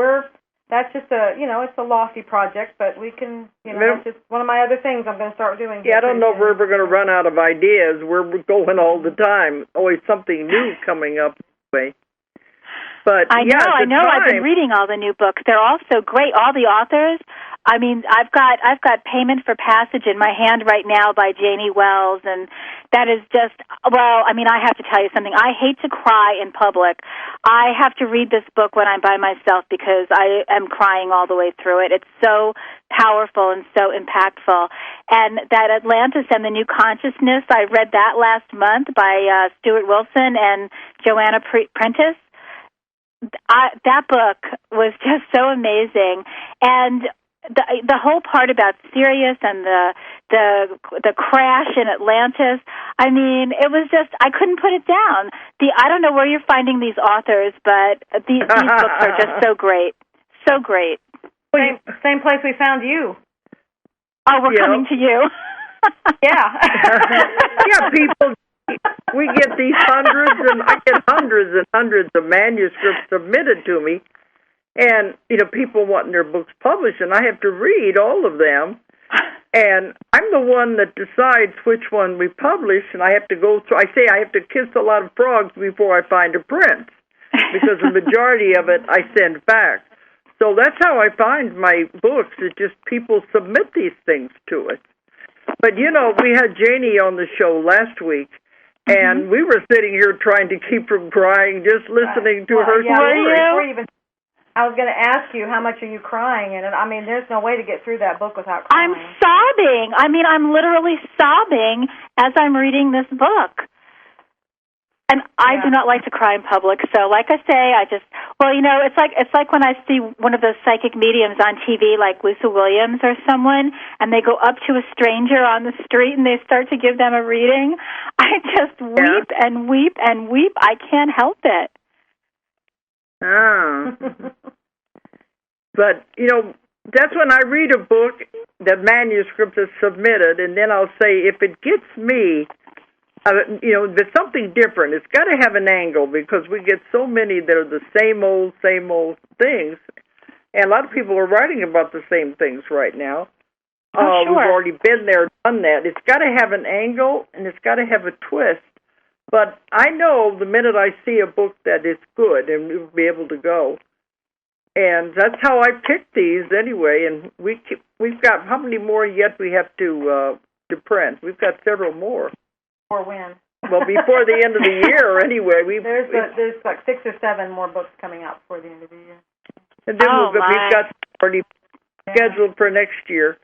that's just it's a lofty project, but we can, that's just one of my other things I'm going to start doing. Yeah, I don't know if we're ever going to run out of ideas. We're going all the time. Always something new coming up. But I know. I've been reading all the new books. They're all so great. All the authors. I mean, I've got Payment for Passage in my hand right now by Janie Wells, and that is just, I have to tell you something. I hate to cry in public. I have to read this book when I'm by myself because I am crying all the way through it. It's so powerful and so impactful. And that Atlantis and the New Consciousness, I read that last month by Stuart Wilson and Joanna Prentice. That book was just so amazing, and the whole part about Sirius and the crash in Atlantis. I mean, it was just I couldn't put it down. I don't know where you're finding these authors, but these books are just so great, so great. Same place we found you. Oh, we're coming to you. Yeah. Yeah, people. We get these I get hundreds and hundreds of manuscripts submitted to me, and, people wanting their books published, and I have to read all of them, and I'm the one that decides which one we publish, and I have to go through, I say I have to kiss a lot of frogs before I find a prince, because the majority of it I send back. So that's how I find my books, is just people submit these things to it. But, we had Janie on the show last week, and we were sitting here trying to keep from crying, just listening to her story. I was going to ask you, how much are you crying in it? I mean, there's no way to get through that book without crying. I'm sobbing. I mean, I'm literally sobbing as I'm reading this book. And I do not like to cry in public. So, like I say, it's like when I see one of those psychic mediums on TV, like Lisa Williams or someone, and they go up to a stranger on the street and they start to give them a reading. I just weep and weep and weep. I can't help it. Oh. But, that's when I read a book, the manuscript is submitted, and then I'll say, if it gets me, there's something different. It's got to have an angle, because we get so many that are the same old things, and a lot of people are writing about the same things right now. Sure. We've already been there, done that. It's got to have an angle, and it's got to have a twist. But I know the minute I see a book that is good, and we'll be able to go. And that's how I picked these anyway. And we've got, how many more yet we have to print? We've got several more. Or when? Well, before the end of the year anyway. There's like 6 or 7 more books coming out before the end of the year. And then we've got already scheduled for next year.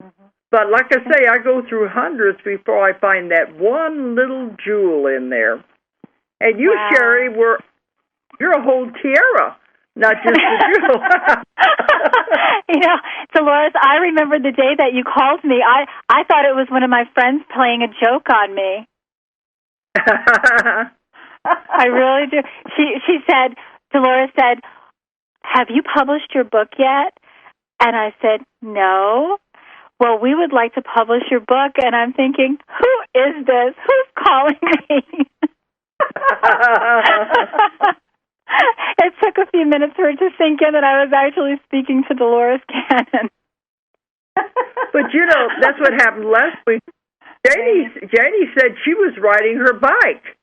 Mm-hmm. But like I say, I go through hundreds before I find that one little jewel in there. And you, wow. Sheri, you're a whole tiara, not just a jewel. Dolores, I remember the day that you called me. I thought it was one of my friends playing a joke on me. I really do. She said, Dolores said, "Have you published your book yet?" And I said, "No." "Well, we would like to publish your book." And I'm thinking, who is this? Who's calling me? It took a few minutes for it to sink in that I was actually speaking to Dolores Cannon. But, that's what happened last week. Janie said she was riding her bike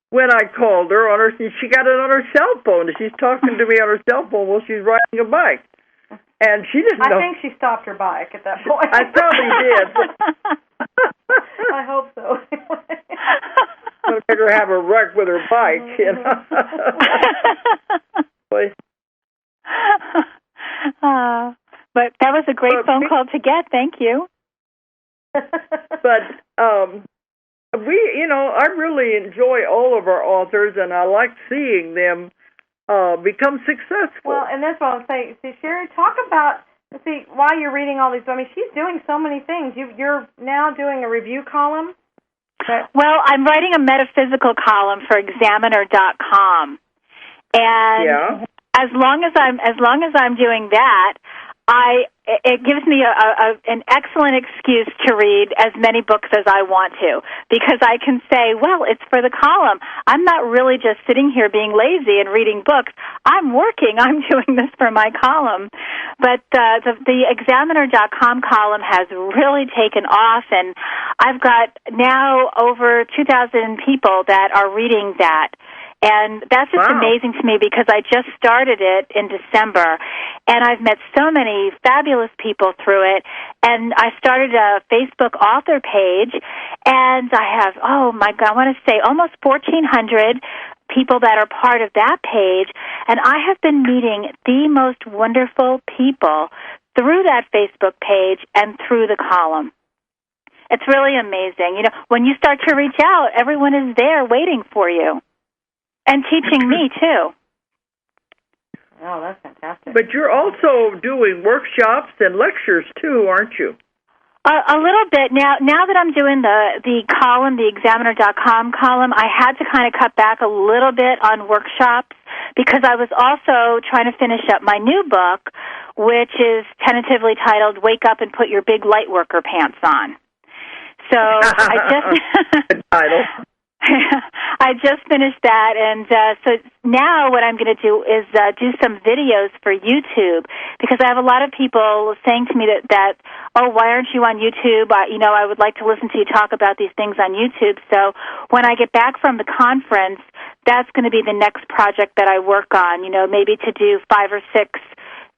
when I called her. She got it on her cell phone. She's talking to me on her cell phone while she's riding a bike. And she didn't know. I think she stopped her bike at that point. I probably did. I hope so. Don't let her have a wreck with her bike, But that was a great phone call to get. Thank you. But I really enjoy all of our authors, and I like seeing them become successful. Well, and that's what I was saying. See, Sheri, talk about, while you're reading all these, she's doing so many things. You're now doing a review column? Well, I'm writing a metaphysical column for Examiner.com. And as long as I'm doing that, it gives me an excellent excuse to read as many books as I want to, because I can say, well, it's for the column. I'm not really just sitting here being lazy and reading books. I'm working. I'm doing this for my column. But the Examiner.com column has really taken off, and I've got now over 2,000 people that are reading that. And that's just amazing to me, because I just started it in December, and I've met so many fabulous people through it. And I started a Facebook author page, and I have, I want to say almost 1,400 people that are part of that page. And I have been meeting the most wonderful people through that Facebook page and through the column. It's really amazing. When you start to reach out, everyone is there waiting for you. And teaching me, too. Oh, that's fantastic. But you're also doing workshops and lectures, too, aren't you? A little bit. Now that I'm doing the column, the Examiner.com column, I had to kind of cut back a little bit on workshops, because I was also trying to finish up my new book, which is tentatively titled Wake Up and Put Your Big Lightworker Pants On. So I just finished that, and so now what I'm going to do is do some videos for YouTube, because I have a lot of people saying to me that why aren't you on YouTube? I would like to listen to you talk about these things on YouTube. So when I get back from the conference, that's going to be the next project that I work on, maybe to do 5 or 6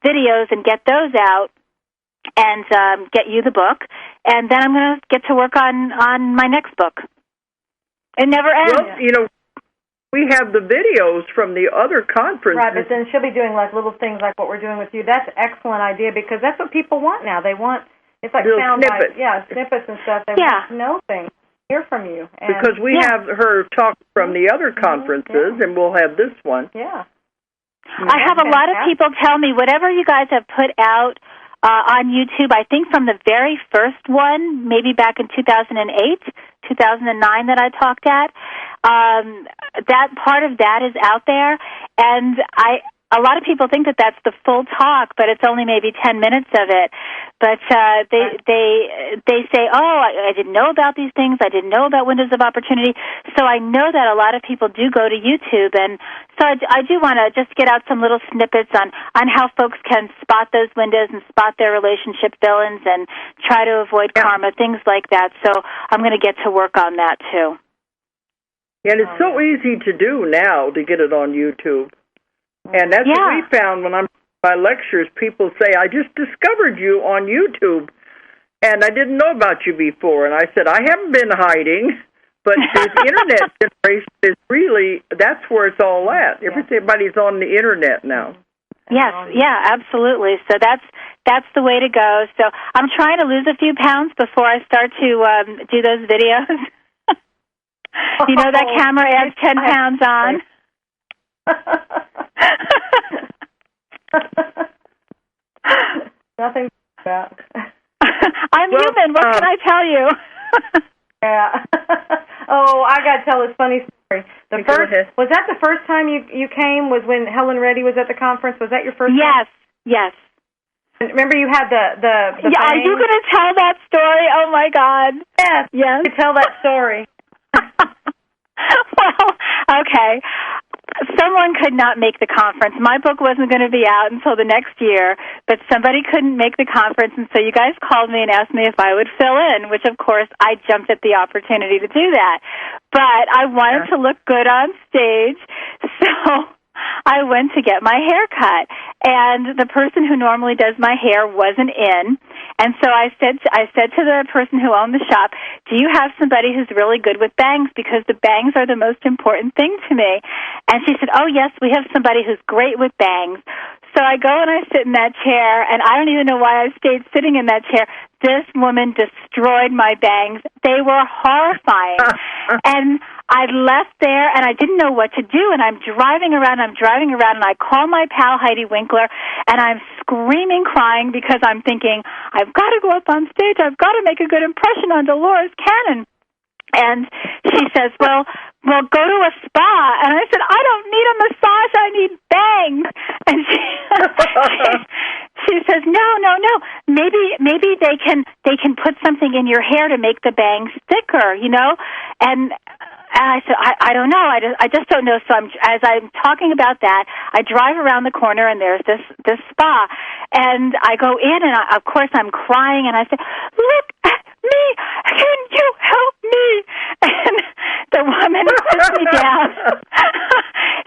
videos and get those out and get you the book, and then I'm going to get to work on my next book. It never ends. Well, we have the videos from the other conferences. Right, but then she'll be doing like little things like what we're doing with you. That's an excellent idea because that's what people want now. They want, it's like little sound snippets. bites, snippets and stuff. They want to know things, hear from you. And because we have her talk from the other conferences, and we'll have this one. Yeah. I have a lot of people tell me whatever you guys have put out on YouTube, I think from the very first one, maybe back in 2008, 2009 that I talked at, that part of that is out there, and a lot of people think that that's the full talk, but it's only maybe 10 minutes of it. But they say, oh, I didn't know about these things. I didn't know about windows of opportunity. So I know that a lot of people do go to YouTube. And so I do want to just get out some little snippets on how folks can spot those windows and spot their relationship villains and try to avoid karma, things like that. So I'm going to get to work on that, too. And it's so easy to do now to get it on YouTube. And that's what we found when I'm my lectures. People say, I just discovered you on YouTube, and I didn't know about you before. And I said, I haven't been hiding, but the Internet generation is really, that's where it's all at. Everybody's on the Internet now. Yes, absolutely. So that's the way to go. So I'm trying to lose a few pounds before I start to do those videos. You know that camera adds 10 pounds on. Nothing about. I'm human. What can I tell you? Yeah. Oh, I got to tell this funny story. Was that the first time you came? Was when Helen Reddy was at the conference? Was that your first? Yes. Time? Yes. Remember you had the yeah. Are you going to tell that story? Oh my God. Yes. Yes. You tell that story. Well, okay. Someone could not make the conference. My book wasn't going to be out until the next year, but somebody couldn't make the conference, and so you guys called me and asked me if I would fill in, which, of course, I jumped at the opportunity to do that. But I wanted to look good on stage, so I went to get my hair cut, and the person who normally does my hair wasn't in, and so I said to the person who owned the shop, do you have somebody who's really good with bangs, because the bangs are the most important thing to me? And she said, oh, yes, we have somebody who's great with bangs. So I go and I sit in that chair, and I don't even know why I stayed sitting in that chair. This woman destroyed my bangs. They were horrifying. And I left there, and I didn't know what to do, and I'm driving around, and I call my pal Heidi Winkler, and I'm screaming, crying, because I'm thinking, I've got to go up on stage. I've got to make a good impression on Dolores Cannon. And she says, well, go to a spa. And I said, I don't need a massage. I need bangs. And she says, no. Maybe they can put something in your hair to make the bangs thicker, you know? And I said, I don't know. I just don't know. So as I'm talking about that, I drive around the corner, and there's this spa. And I go in, and of course I'm crying, and I say, look at me. Can you help me? And the woman puts me down.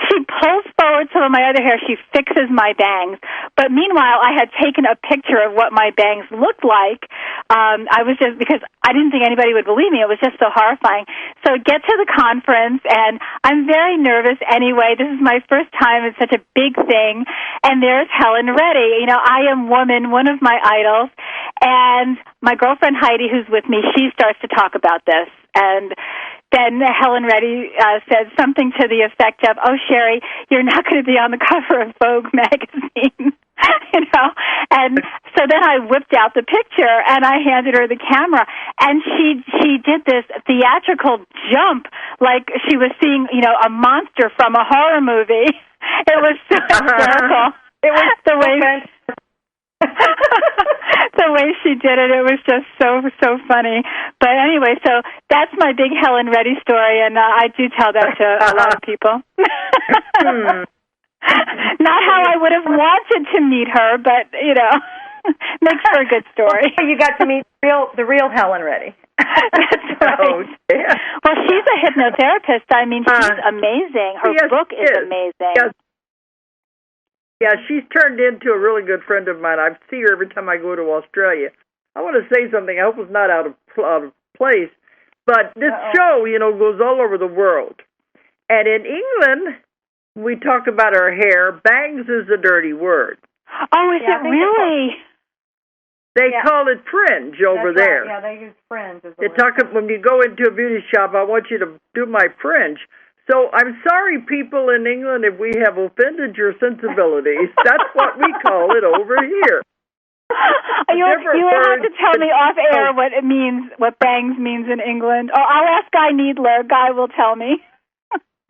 She pulls forward some of my other hair. She fixes my bangs. But meanwhile, I had taken a picture of what my bangs looked like. I was just, because I didn't think anybody would believe me. It was just so horrifying. So get to the conference, and I'm very nervous anyway. This is my first time. It's such a big thing. And there's Helen Reddy. You know, I Am Woman, one of my idols. And my girlfriend Heidi, who's with me, she starts to talk about this. And then Helen Reddy said something to the effect of, oh, Sheri, you're not going to be on the cover of Vogue magazine. You know, and so then I whipped out the picture and I handed her the camera, and she did this theatrical jump like she was seeing, you know, a monster from a horror movie. It was so hysterical. It was the way the way she did it. It was just so funny. But anyway, so that's my big Helen Reddy story, and I do tell that to a lot of people. Not how I would have wanted to meet her, but, you know, makes for a good story. You got to meet the real Helen Reddy. That's right. Oh, yeah. Well, she's a hypnotherapist. I mean, she's amazing. Her book is amazing. Yes. Yeah, she's turned into a really good friend of mine. I see her every time I go to Australia. I want to say something. I hope it's not out of place. But this show, you know, goes all over the world. And in England, we talk about our hair. Bangs is a dirty word. Oh, is it really? They call it fringe over there. Right. Yeah, they use fringe as a word. When you go into a beauty shop, I want you to do my fringe. So I'm sorry, people in England, if we have offended your sensibilities. That's what we call it over here. You will have to tell me off air what it means, what bangs means in England. Or I'll ask Guy Needler. Guy will tell me.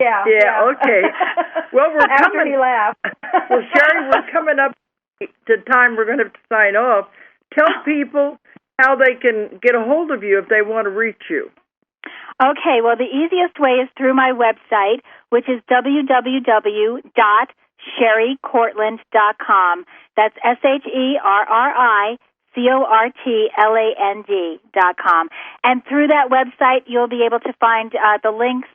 Yeah, okay. Well, we're after coming. He laughed. Well, Sheri, we're coming up to time. We're going to have to sign off. Tell people how they can get a hold of you if they want to reach you. Okay, well, the easiest way is through my website, which is www.SheriCortland.com. That's SherriCortland.com. And through that website, you'll be able to find the links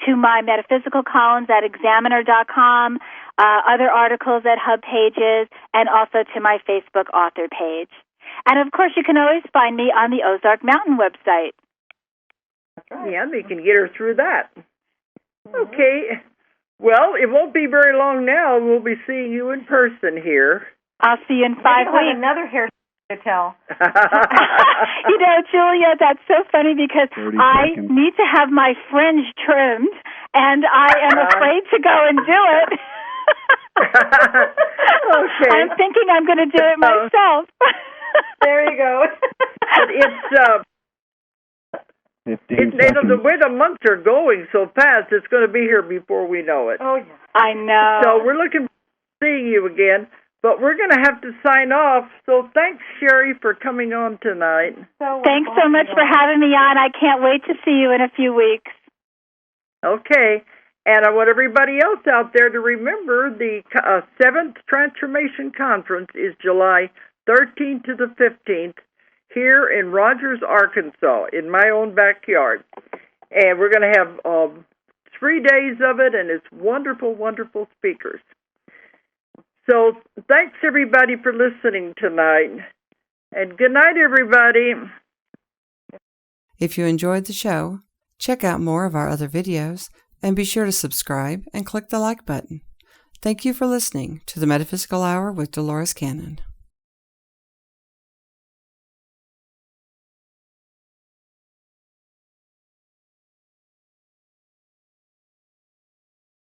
to my metaphysical columns at Examiner.com, other articles at Hub Pages, and also to my Facebook author page. And, of course, you can always find me on the Ozark Mountain website. That's right. Yeah, they can get her through that. Okay. Well, it won't be very long now. We'll be seeing you in person here. I'll see you in 5 weeks. Another hair to tell. You know, Julia, that's so funny because I need to have my fringe trimmed, and I am afraid to go and do it. Okay. I'm thinking I'm going to do it myself. There you go. But the way the months are going so fast, it's going to be here before we know it. Oh, yeah. I know. So we're looking forward to seeing you again, but we're going to have to sign off. So thanks, Sheri, for coming on tonight. Thanks so much for having me on. I can't wait to see you in a few weeks. Okay. And I want everybody else out there to remember the 7th Transformation Conference is July 13th to the 15th here in Rogers, Arkansas, in my own backyard. And we're going to have 3 days of it, and it's wonderful, wonderful speakers. So thanks, everybody, for listening tonight. And good night, everybody. If you enjoyed the show, check out more of our other videos, and be sure to subscribe and click the like button. Thank you for listening to the Metaphysical Hour with Dolores Cannon.